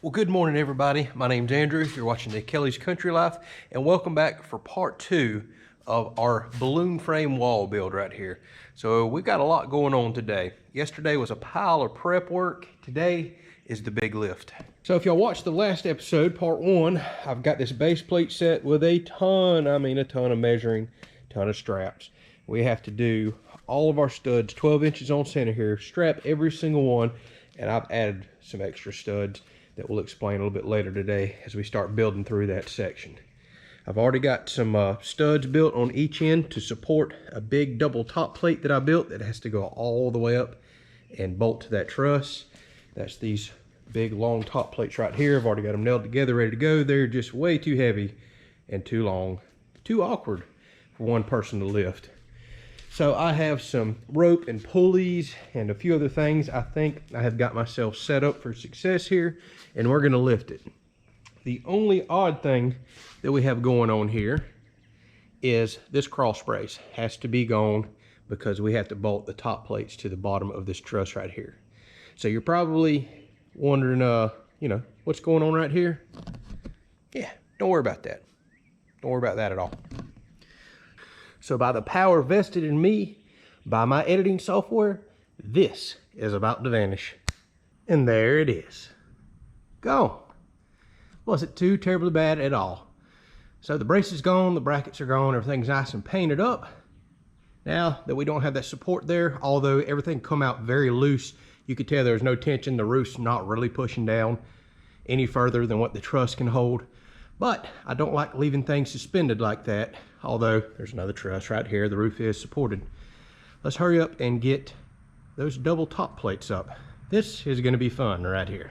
Well, good morning, everybody. My name's Andrew. You're watching the Kelly's Country Life, and welcome back for part 2 of our balloon frame wall build right here. So we've got a lot going on today. Yesterday was a pile of prep work. Today is the big lift. So if y'all watched the last episode, part 1, I've got this base plate set with a ton of measuring, ton of straps. We have to do all of our studs, 12 inches on center here, strap every single one, and I've added some extra studs that we'll explain a little bit later today as we start building through that section. I've already got some studs built on each end to support a big double top plate that I built that has to go all the way up and bolt to that truss. That's these big long top plates right here. I've already got them nailed together, ready to go. They're just way too heavy and too long, too awkward for one person to lift. So I have some rope and pulleys and a few other things. I think I have got myself set up for success here, and we're gonna lift it. The only odd thing that we have going on here is this cross brace has to be gone because we have to bolt the top plates to the bottom of this truss right here. So you're probably wondering, what's going on right here? Yeah, don't worry about that. Don't worry about that at all. So by the power vested in me, by my editing software, this is about to vanish. And there it is. Gone. Wasn't too terribly bad at all. So the brace is gone, the brackets are gone, everything's nice and painted up. Now that we don't have that support there, although everything come out very loose, you could tell there's no tension, the roof's not really pushing down any further than what the truss can hold. But I don't like leaving things suspended like that, although there's another truss right here, the roof is supported. Let's hurry up and get those double top plates up. This is gonna be fun right here.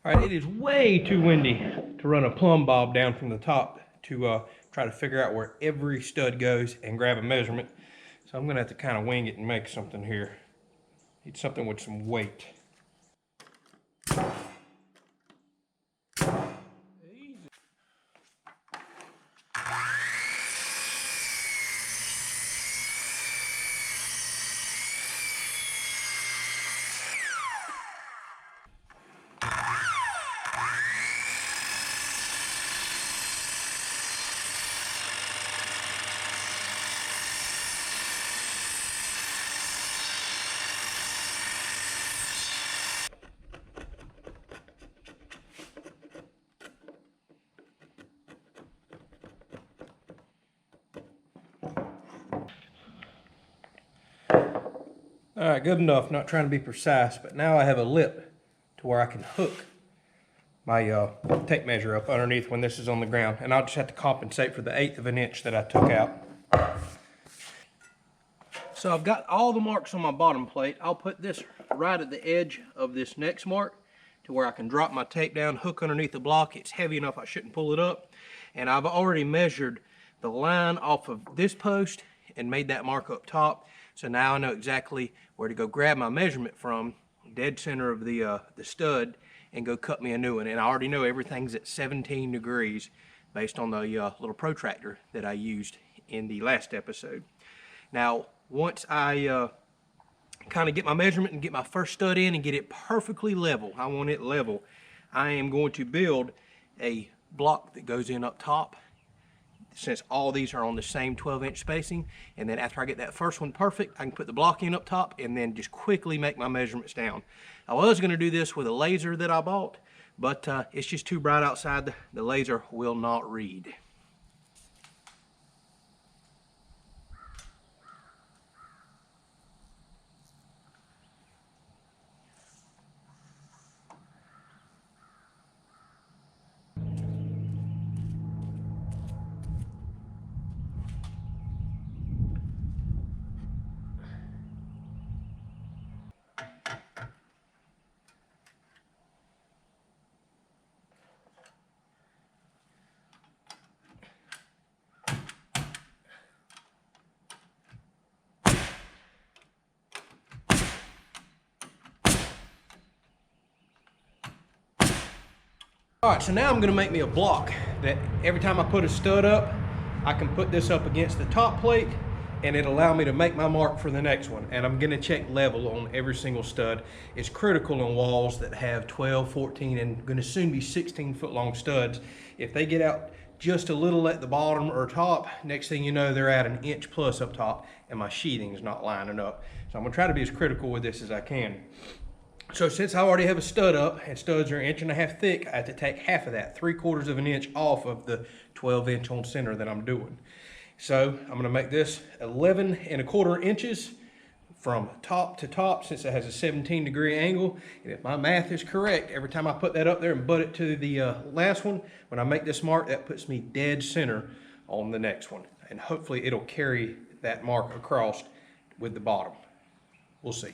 All right, it is way too windy to run a plumb bob down from the top to try to figure out where every stud goes and grab a measurement. So I'm gonna have to kind of wing it and make something here. Need something with some weight. All right, good enough. Not trying to be precise, but now I have a lip to where I can hook my tape measure up underneath when this is on the ground, and I'll just have to compensate for the 1/8 of an inch that I took out. So I've got all the marks on my bottom plate. I'll put this right at the edge of this next mark to where I can drop my tape down, hook underneath the block. It's heavy enough I shouldn't pull it up. And I've already measured the line off of this post and made that mark up top. So now I know exactly where to go grab my measurement from, dead center of the stud, and go cut me a new one. And I already know everything's at 17 degrees based on the little protractor that I used in the last episode. Now, once I kind of get my measurement and get my first stud in and get it perfectly level, I want it level, I am going to build a block that goes in up top, since all these are on the same 12-inch spacing. And then after I get that first one perfect, I can put the block in up top and then just quickly make my measurements down. I was going to do this with a laser that I bought, but it's just too bright outside. The laser will not read. All right, so now I'm gonna make me a block that every time I put a stud up, I can put this up against the top plate and it'll allow me to make my mark for the next one. And I'm gonna check level on every single stud. It's critical on walls that have 12, 14, and gonna soon be 16-foot long studs. If they get out just a little at the bottom or top, next thing you know, they're at an inch plus up top and my sheathing is not lining up. So I'm gonna try to be as critical with this as I can. So since I already have a stud up, and studs are 1.5 inches thick, I have to take half of that, 3/4 of an inch off of the 12-inch on center that I'm doing. So I'm gonna make this 11.25 inches from top to top, since it has a 17-degree angle. And if my math is correct, every time I put that up there and butt it to the last one, when I make this mark, that puts me dead center on the next one. And hopefully it'll carry that mark across with the bottom. We'll see.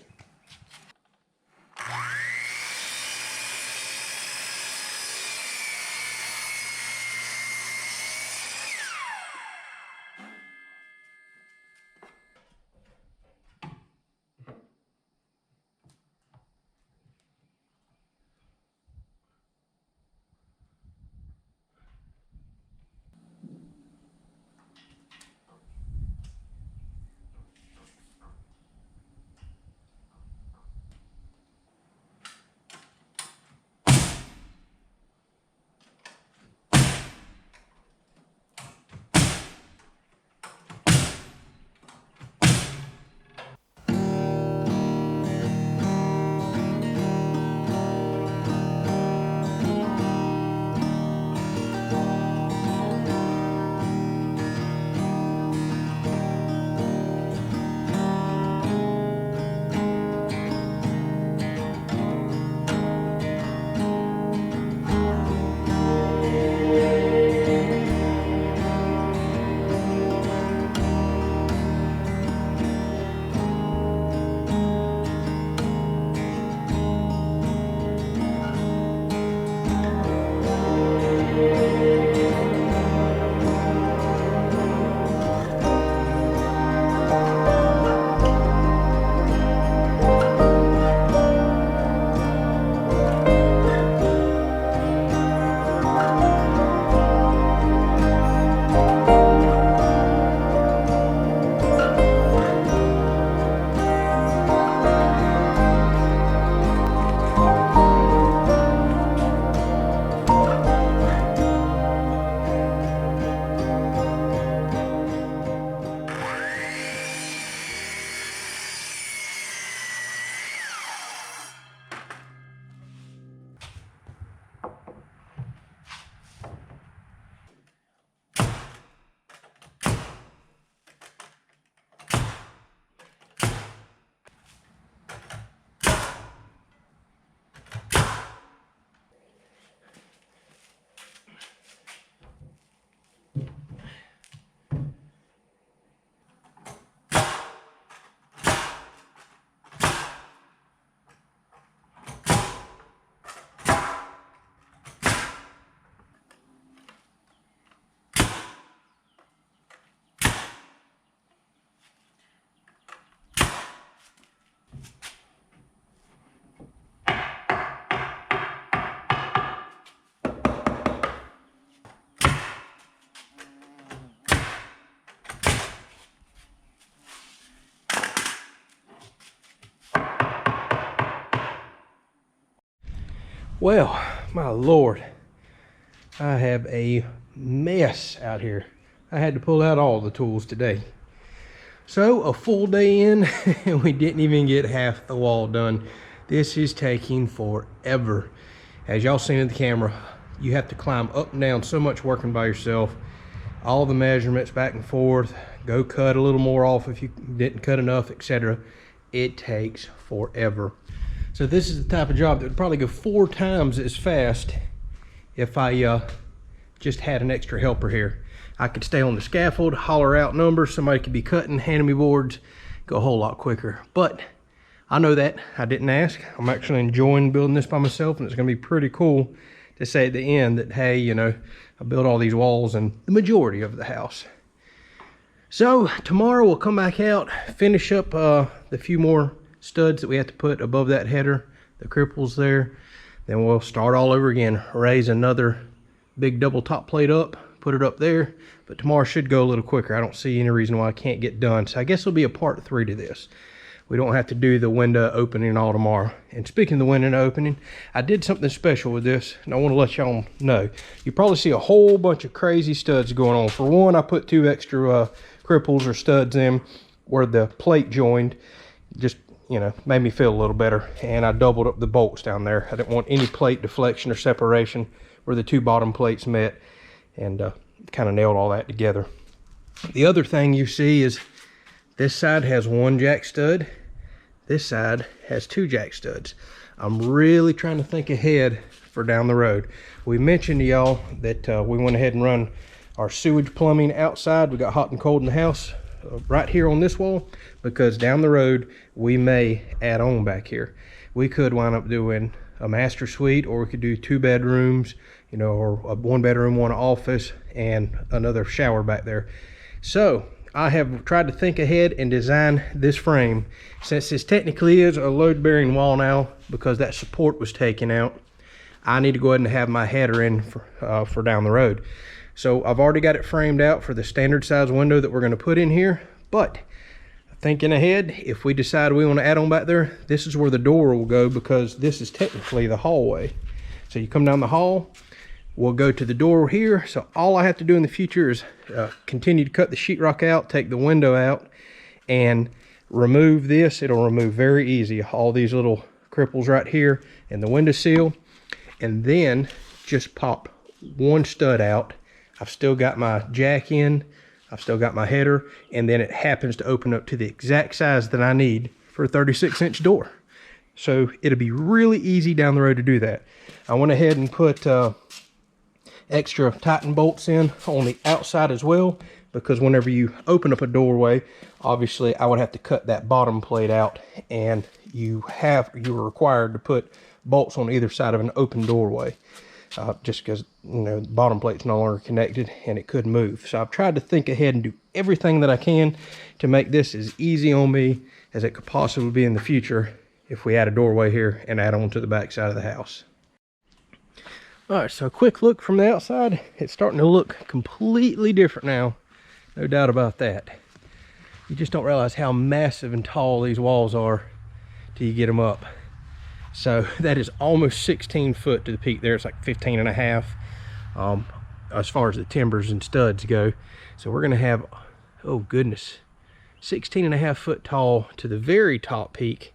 Well, my Lord, I have a mess out here. I had to pull out all the tools today. So a full day in and we didn't even get half the wall done. This is taking forever. As y'all seen in the camera, you have to climb up and down so much working by yourself. All the measurements back and forth, go cut a little more off if you didn't cut enough, etc. It takes forever. So this is the type of job that would probably go 4 times as fast if I just had an extra helper here. I could stay on the scaffold, holler out numbers, somebody could be cutting, handing me boards, go a whole lot quicker. But I know that, I didn't ask. I'm actually enjoying building this by myself, and it's gonna be pretty cool to say at the end that, hey, you know, I built all these walls and the majority of the house. So tomorrow we'll come back out, finish up the few more studs that we have to put above that header, the cripples there. Then we'll start all over again, raise another big double top plate up, put it up there. But tomorrow should go a little quicker. I don't see any reason why I can't get done. So I guess it'll be a part 3 to this. We don't have to do the window opening all tomorrow. And speaking of the window opening, I did something special with this, and I want to let y'all know. You probably see a whole bunch of crazy studs going on. For one, I put 2 extra cripples or studs in where the plate joined. Just, you know, made me feel a little better. And I doubled up the bolts down there. I didn't want any plate deflection or separation where the 2 bottom plates met, and kind of nailed all that together. The other thing you see is this side has 1 jack stud. This side has 2 jack studs. I'm really trying to think ahead for down the road. We mentioned to y'all that we went ahead and run our sewage plumbing outside. We got hot and cold in the house right here on this wall, because down the road we may add on back here. We could wind up doing a master suite, or we could do 2 bedrooms, you know, or a 1 bedroom, 1 office, and another shower back there. So I have tried to think ahead and design this frame. Since this technically is a load bearing wall now, because that support was taken out, I need to go ahead and have my header in for down the road. So I've already got it framed out for the standard size window that we're going to put in here. But thinking ahead, if we decide we want to add on back there, this is where the door will go, because this is technically the hallway. So you come down the hall, we'll go to the door here. So all I have to do in the future is continue to cut the sheetrock out, take the window out, and remove this. It'll remove very easy all these little cripples right here and the window sill, and then just pop 1 stud out. I've still got my jack in, I've still got my header, and then it happens to open up to the exact size that I need for a 36-inch door. So it'll be really easy down the road to do that. I went ahead and put extra Titan bolts in on the outside as well, because whenever you open up a doorway, obviously I would have to cut that bottom plate out, and you are required to put bolts on either side of an open doorway. Just because, you know, the bottom plate's no longer connected and it could move. So I've tried to think ahead and do everything that I can to make this as easy on me as it could possibly be in the future if we add a doorway here and add on to the back side of the house. All right, so a quick look from the outside. It's starting to look completely different now. No doubt about that. You just don't realize how massive and tall these walls are till you get them up. So that is almost 16 foot to the peak there. It's like 15 and a half as far as the timbers and studs go. So we're gonna have, oh goodness, 16 and a half foot tall to the very top peak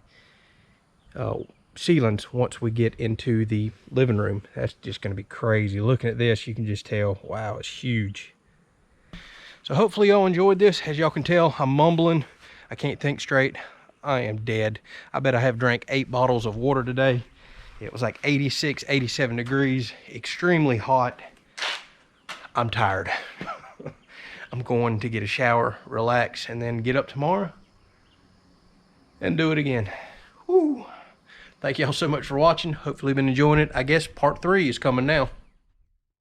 ceilings once we get into the living room. That's just gonna be crazy. Looking at this, you can just tell, wow, it's huge. So hopefully y'all enjoyed this. As y'all can tell, I'm mumbling. I can't think straight. I am dead. I bet I have drank 8 bottles of water today. It was like 86, 87 degrees, extremely hot. I'm tired. I'm going to get a shower, relax, and then get up tomorrow and do it again. Woo. Thank y'all so much for watching. Hopefully you've been enjoying it. I guess part 3 is coming now.